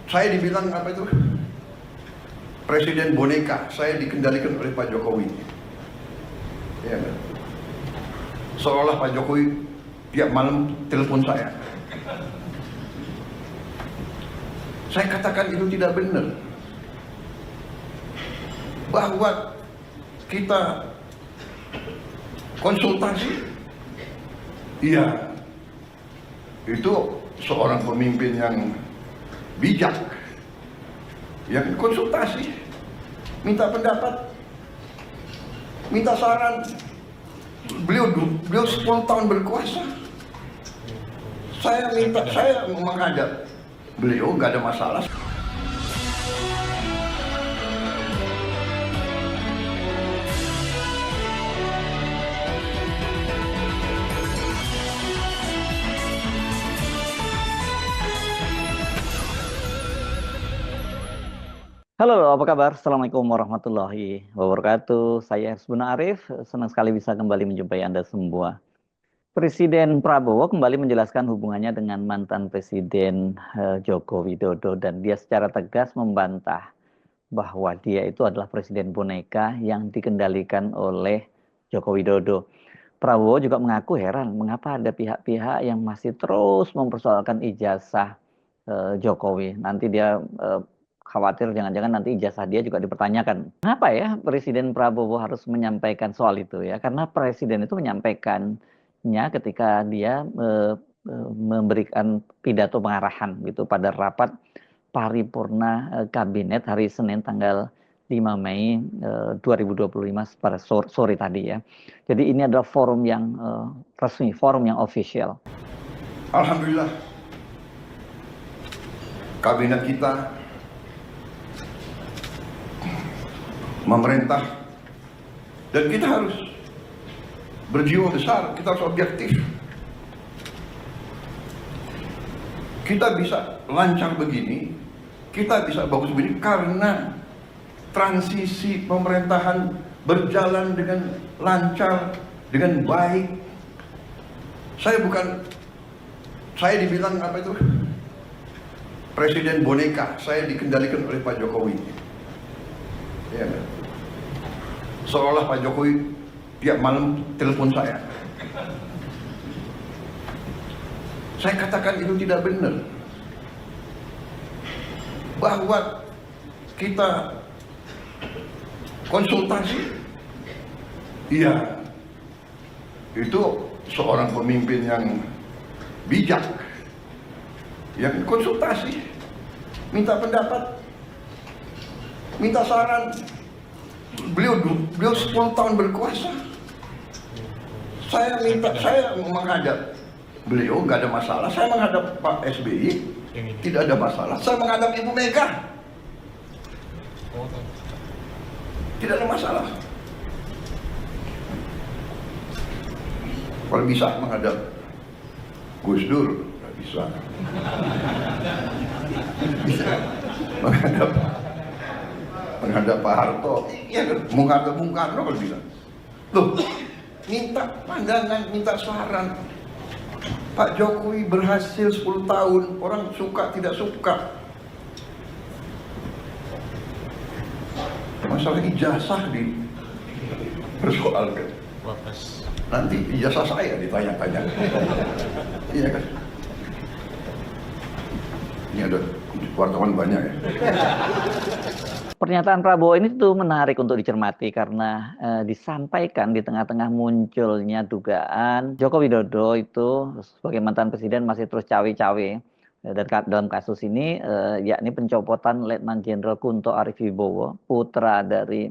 Saya dibilang apa itu? Presiden boneka, saya dikendalikan oleh Pak Jokowi. Ya, kan? Seolah Pak Jokowi tiap malam telepon saya. Saya katakan itu tidak benar. Bahwa kita konsultasi, iya, itu seorang pemimpin yang bijak, yang konsultasi, minta pendapat, minta saran. Beliau 10 tahun berkuasa. Saya menghadap beliau, nggak ada masalah. Halo, apa kabar? Assalamualaikum warahmatullahi wabarakatuh. Saya Hersbuna Arif, senang sekali bisa kembali menjumpai Anda semua. Presiden Prabowo kembali menjelaskan hubungannya dengan mantan Presiden Joko Widodo, dan dia secara tegas membantah bahwa dia itu adalah Presiden boneka yang dikendalikan oleh Joko Widodo. Prabowo juga mengaku heran mengapa ada pihak-pihak yang masih terus mempersoalkan ijazah Jokowi. Nanti dia khawatir jangan-jangan nanti ijazah dia juga dipertanyakan. Kenapa ya Presiden Prabowo harus menyampaikan soal itu ya? Karena Presiden itu menyampaikannya ketika dia memberikan pidato pengarahan gitu pada rapat paripurna kabinet hari Senin tanggal 5 Mei 2025 pada sore tadi ya. Jadi ini adalah forum yang resmi, forum yang official. Alhamdulillah, kabinet kita memerintah, dan kita harus berjiwa besar, kita harus objektif. Kita bisa lancar begini, kita bisa bagus begini karena transisi pemerintahan berjalan dengan lancar, dengan baik. Saya dibilang apa itu? Presiden boneka, saya dikendalikan oleh Pak Jokowi. Ya, kan? Seolah Pak Jokowi tiap malam telepon saya. Saya katakan itu tidak benar. Bahwa kita konsultasi, iya, itu seorang pemimpin yang bijak, yang konsultasi, minta pendapat, minta saran. Beliau 10 tahun berkuasa. Saya menghadap beliau, nggak ada masalah. Saya menghadap Pak SBY, tidak ada masalah. Saya menghadap Ibu Mega, tidak ada masalah. Kalau bisa menghadap Gus Dur, nggak bisa. menghadap Pak Harto, iya kan? Menghadap Bung Karno kalau bisa. Loh, minta pandangan, minta saran. Pak Jokowi berhasil 10 tahun, orang suka tidak suka. Masalah ijazah dipersoalkan. Nanti ijazah saya ditanya-tanya. Iya kan? Ini ada wartawan banyak ya. Pernyataan Prabowo ini tuh menarik untuk dicermati karena disampaikan di tengah-tengah munculnya dugaan Joko Widodo itu sebagai mantan presiden masih terus cawe-cawe. Dan dalam kasus ini yakni pencopotan Letnan Jenderal Kunto Arifibowo, putra dari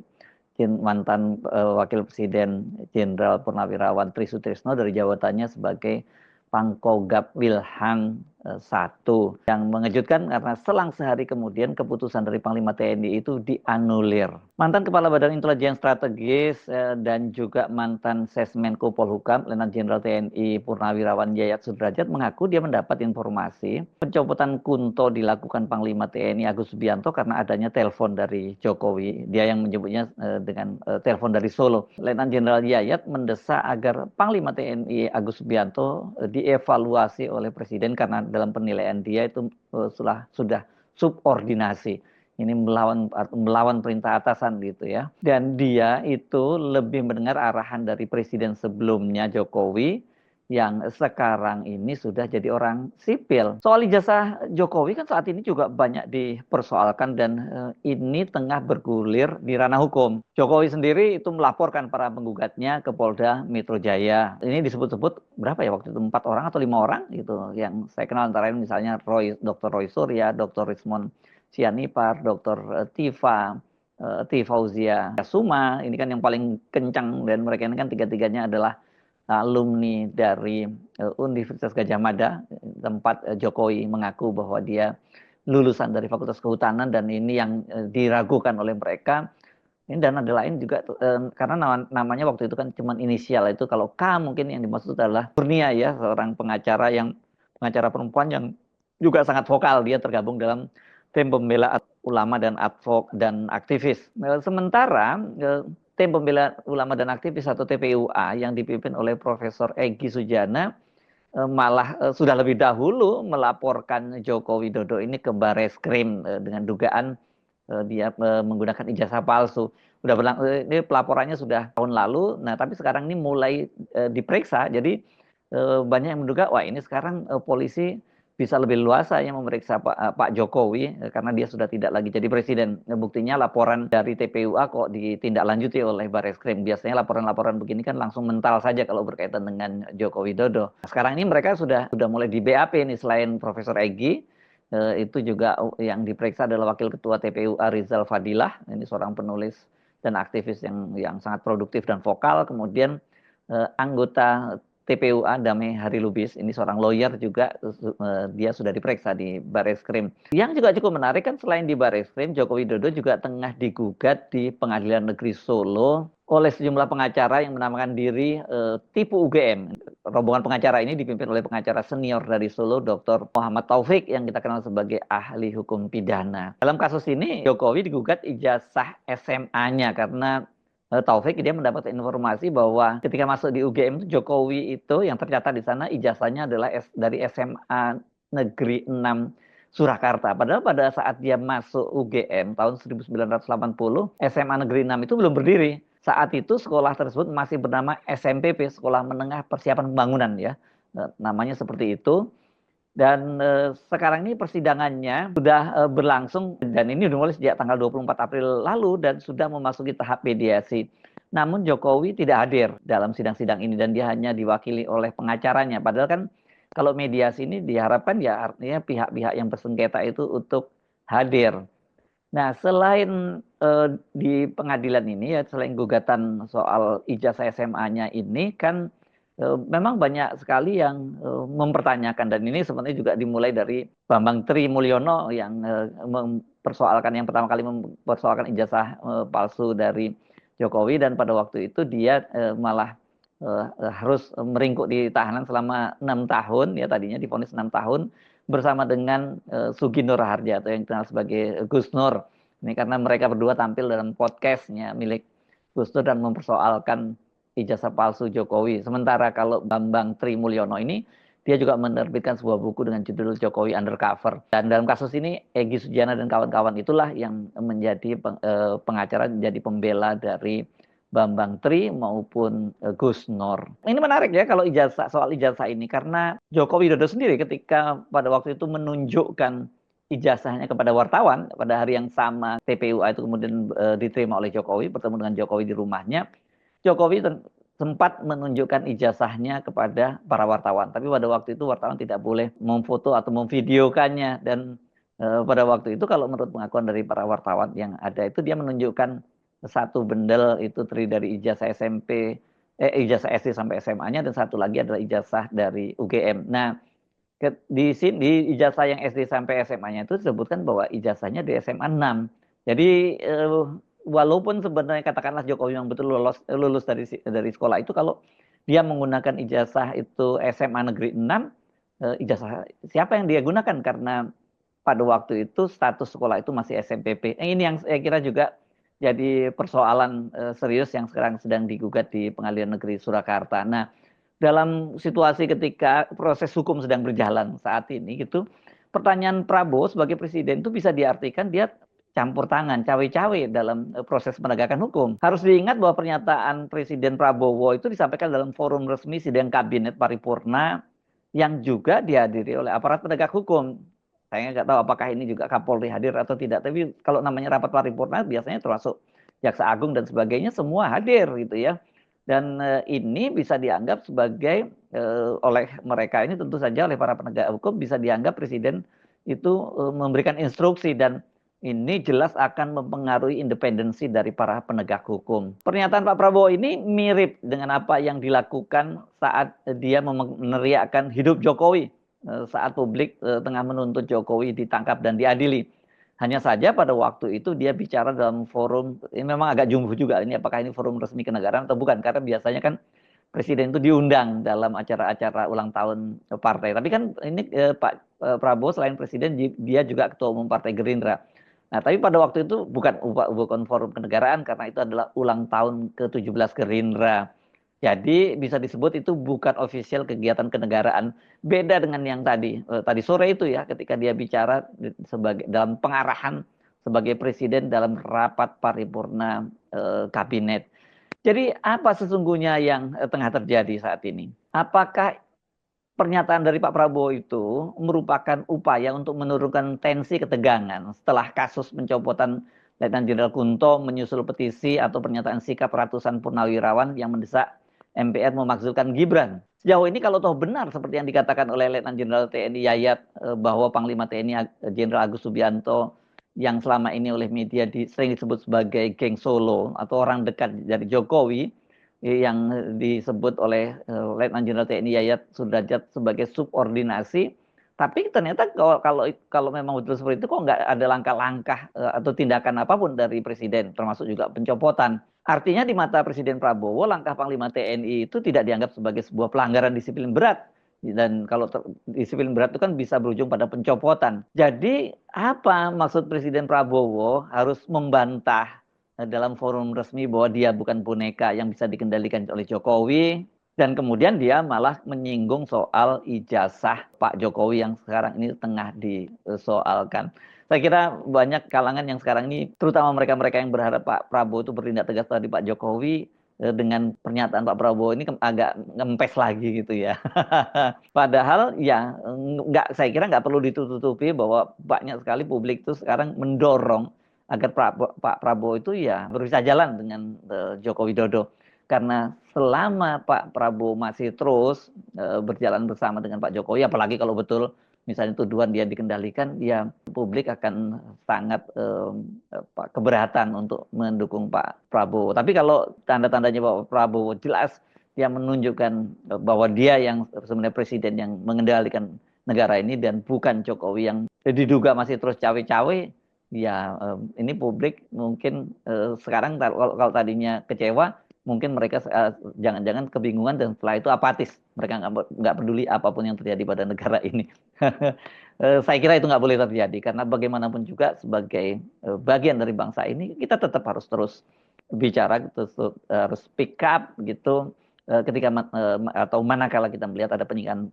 mantan Wakil Presiden Jenderal Purnawirawan Tri Sutrisno dari jabatannya sebagai Pangkogap Wilhan 1, yang mengejutkan karena selang sehari kemudian keputusan dari Panglima TNI itu dianulir. Mantan Kepala Badan Intelijen Strategis dan juga mantan Sesmenko Polhukam Letnan Jenderal TNI Purnawirawan Yayat Sudrajat mengaku dia mendapat informasi pencopotan Kunto dilakukan Panglima TNI Agus Subianto karena adanya telepon dari Jokowi. Dia yang menyebutnya dengan telepon dari Solo. Letnan Jenderal Yayat mendesak agar Panglima TNI Agus Subianto dievaluasi oleh Presiden karena dalam penilaian dia itu sudah subordinasi. Ini melawan perintah atasan gitu ya. Dan dia itu lebih mendengar arahan dari presiden sebelumnya Jokowi yang sekarang ini sudah jadi orang sipil. Soal ijazah Jokowi kan saat ini juga banyak dipersoalkan dan ini tengah bergulir di ranah hukum. Jokowi sendiri itu melaporkan para penggugatnya ke Polda Metro Jaya. Ini disebut-sebut berapa ya waktu itu 4 orang atau 5 orang gitu yang saya kenal, antara lain misalnya Dr. Roy Surya, Dr. Rismond Sianipar, Dr. Fauzia Suma, ini kan yang paling kencang, dan mereka ini kan tiga-tiganya adalah alumni dari Universitas Gadjah Mada, tempat Jokowi mengaku bahwa dia lulusan dari Fakultas Kehutanan, dan ini yang diragukan oleh mereka. Ini dan ada lain juga karena namanya waktu itu kan cuma inisial, itu kalau K mungkin yang dimaksud adalah Kurnia ya, seorang pengacara perempuan yang juga sangat vokal. Dia tergabung dalam tim pembela ulama dan aktivis. Sementara tim pembela ulama dan aktivis atau TPUA yang dipimpin oleh Profesor Egy Sujana malah sudah lebih dahulu melaporkan Joko Widodo ini ke Barreskrim dengan dugaan dia menggunakan ijazah palsu. Ini pelaporannya sudah tahun lalu. Nah, tapi sekarang ini mulai diperiksa. Jadi banyak yang menduga, wah ini sekarang polisi bisa lebih luasa yang memeriksa Pak Jokowi karena dia sudah tidak lagi jadi presiden. Buktinya laporan dari TPUA kok ditindaklanjuti oleh Barreskrim. Biasanya laporan-laporan begini kan langsung mental saja kalau berkaitan dengan Joko Widodo. Sekarang ini mereka sudah mulai di BAP nih. Selain Profesor Egy, itu juga yang diperiksa adalah Wakil Ketua TPUA Rizal Fadilah. Ini seorang penulis dan aktivis yang sangat produktif dan vokal. Kemudian anggota TPUA Damai Hari Lubis, ini seorang lawyer juga, dia sudah diperiksa di Barreskrim. Yang juga cukup menarik kan, selain di Barreskrim, Joko Widodo juga tengah digugat di Pengadilan Negeri Solo oleh sejumlah pengacara yang menamakan diri Tipu UGM. Rombongan pengacara ini dipimpin oleh pengacara senior dari Solo, Dr. Muhammad Taufik, yang kita kenal sebagai ahli hukum pidana. Dalam kasus ini, Jokowi digugat ijazah SMA-nya karena Taufik dia mendapat informasi bahwa ketika masuk di UGM Jokowi itu yang tercatat di sana ijazahnya adalah dari SMA Negeri 6 Surakarta. Padahal pada saat dia masuk UGM tahun 1980, SMA Negeri 6 itu belum berdiri. Saat itu sekolah tersebut masih bernama SMPP, Sekolah Menengah Persiapan Pembangunan ya. Namanya seperti itu. Dan sekarang ini persidangannya sudah berlangsung, dan ini dimulai sejak tanggal 24 April lalu dan sudah memasuki tahap mediasi. Namun Jokowi tidak hadir dalam sidang-sidang ini dan dia hanya diwakili oleh pengacaranya. Padahal kan kalau mediasi ini diharapkan ya artinya pihak-pihak yang bersengketa itu untuk hadir. Nah, selain di pengadilan ini ya, selain gugatan soal ijazah SMA-nya ini kan memang banyak sekali yang mempertanyakan, dan ini sebenarnya juga dimulai dari Bambang Tri Mulyono yang yang pertama kali mempersoalkan ijazah palsu dari Jokowi, dan pada waktu itu dia malah harus meringkuk di tahanan selama 6 tahun ya, tadinya divonis 6 tahun bersama dengan Sugi Nur Harja atau yang dikenal sebagai Gus Nur. Ini karena mereka berdua tampil dalam podcastnya milik Gus Nur dan mempersoalkan ijazah palsu Jokowi. Sementara kalau Bambang Tri Mulyono ini, dia juga menerbitkan sebuah buku dengan judul Jokowi Undercover. Dan dalam kasus ini, Egy Sujana dan kawan-kawan itulah yang menjadi pengacara, menjadi pembela dari Bambang Tri maupun Gus Nur. Ini menarik ya kalau soal ijazah ini, karena Joko Widodo sendiri ketika pada waktu itu menunjukkan ijazahnya kepada wartawan pada hari yang sama TPUA itu kemudian diterima oleh Jokowi, bertemu dengan Jokowi di rumahnya. Jokowi sempat menunjukkan ijazahnya kepada para wartawan, tapi pada waktu itu wartawan tidak boleh memfoto atau memvideokannya, dan pada waktu itu kalau menurut pengakuan dari para wartawan yang ada itu, dia menunjukkan satu bendel itu terdiri dari ijazah ijazah SD sampai SMA-nya, dan satu lagi adalah ijazah dari UGM. Nah, di sini ijazah yang SD sampai SMA-nya itu disebutkan bahwa ijazahnya di SMA 6. Jadi walaupun sebenarnya katakanlah Jokowi yang betul lulus dari sekolah itu, kalau dia menggunakan ijazah itu SMA Negeri 6, ijazah siapa yang dia gunakan, karena pada waktu itu status sekolah itu masih SMPP. Ini yang saya kira juga jadi persoalan serius yang sekarang sedang digugat di Pengadilan Negeri Surakarta. Nah, dalam situasi ketika proses hukum sedang berjalan saat ini gitu, pertanyaan Prabowo sebagai presiden itu bisa diartikan dia campur tangan, cawe-cawe dalam proses penegakan hukum. Harus diingat bahwa pernyataan Presiden Prabowo itu disampaikan dalam forum resmi sidang kabinet paripurna yang juga dihadiri oleh aparat penegak hukum. Saya nggak tahu apakah ini juga Kapolri hadir atau tidak, tapi kalau namanya rapat paripurna biasanya termasuk Jaksa Agung dan sebagainya semua hadir gitu ya. Dan ini bisa dianggap sebagai oleh mereka ini tentu saja oleh para penegak hukum bisa dianggap presiden itu memberikan instruksi dan ini jelas akan mempengaruhi independensi dari para penegak hukum. Pernyataan Pak Prabowo ini mirip dengan apa yang dilakukan saat dia meneriakkan hidup Jokowi saat publik tengah menuntut Jokowi ditangkap dan diadili. Hanya saja pada waktu itu dia bicara dalam forum, ini memang agak jumbo juga, ini apakah ini forum resmi kenegaraan atau bukan, karena biasanya kan presiden itu diundang dalam acara-acara ulang tahun partai. Tapi kan ini Pak Prabowo selain presiden, dia juga ketua umum Partai Gerindra. Nah, tapi pada waktu itu bukan forum kenegaraan karena itu adalah ulang tahun ke-17 Gerindra. Jadi bisa disebut itu bukan official kegiatan kenegaraan. Beda dengan yang tadi sore itu ya, ketika dia bicara sebagai dalam pengarahan sebagai presiden dalam rapat paripurna kabinet. Jadi apa sesungguhnya yang tengah terjadi saat ini? Apakah pernyataan dari Pak Prabowo itu merupakan upaya untuk menurunkan tensi ketegangan setelah kasus pencopotan Letnan Jenderal Kunto menyusul petisi atau pernyataan sikap ratusan purnawirawan yang mendesak MPR memakzulkan Gibran. Sejauh ini kalau toh benar seperti yang dikatakan oleh Letnan Jenderal TNI Yayat bahwa Panglima TNI Jenderal Agus Subianto yang selama ini oleh media sering disebut sebagai geng Solo atau orang dekat dari Jokowi yang disebut oleh Letnan Jenderal TNI Yayat Sudrajat sebagai subordinasi. Tapi ternyata kalau memang betul seperti itu kok nggak ada langkah-langkah atau tindakan apapun dari presiden, termasuk juga pencopotan. Artinya di mata Presiden Prabowo, langkah Panglima TNI itu tidak dianggap sebagai sebuah pelanggaran disiplin berat. Dan kalau disiplin berat itu kan bisa berujung pada pencopotan. Jadi apa maksud Presiden Prabowo harus membantah dalam forum resmi bahwa dia bukan boneka yang bisa dikendalikan oleh Jokowi. Dan kemudian dia malah menyinggung soal ijazah Pak Jokowi yang sekarang ini tengah disoalkan. Saya kira banyak kalangan yang sekarang ini, terutama mereka-mereka yang berharap Pak Prabowo itu bertindak tegas tadi Pak Jokowi, dengan pernyataan Pak Prabowo ini agak ngempes lagi gitu ya. Padahal ya saya kira nggak perlu ditutupi bahwa banyak sekali publik itu sekarang mendorong agar Pak Prabowo itu ya berpisah jalan dengan Joko Widodo. Karena selama Pak Prabowo masih terus berjalan bersama dengan Pak Jokowi, apalagi kalau betul misalnya tuduhan dia dikendalikan, ya publik akan sangat keberatan untuk mendukung Pak Prabowo. Tapi kalau tanda-tandanya Pak Prabowo jelas dia menunjukkan bahwa dia yang sebenarnya presiden yang mengendalikan negara ini dan bukan Jokowi yang diduga masih terus cawe-cawe, ya ini publik mungkin sekarang kalau tadinya kecewa, mungkin mereka jangan-jangan kebingungan dan setelah itu apatis. Mereka nggak peduli apapun yang terjadi pada negara ini. Saya kira itu nggak boleh terjadi karena bagaimanapun juga sebagai bagian dari bangsa ini kita tetap harus terus bicara, harus speak up gitu ketika atau manakala kita melihat ada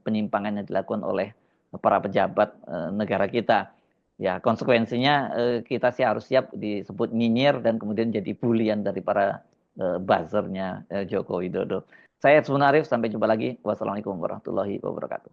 penyimpangan yang dilakukan oleh para pejabat negara kita. Ya konsekuensinya kita sih harus siap disebut nyinyir dan kemudian jadi bulian dari para buzzernya Joko Widodo. Saya Ersbun Arif, sampai jumpa lagi. Wassalamualaikum warahmatullahi wabarakatuh.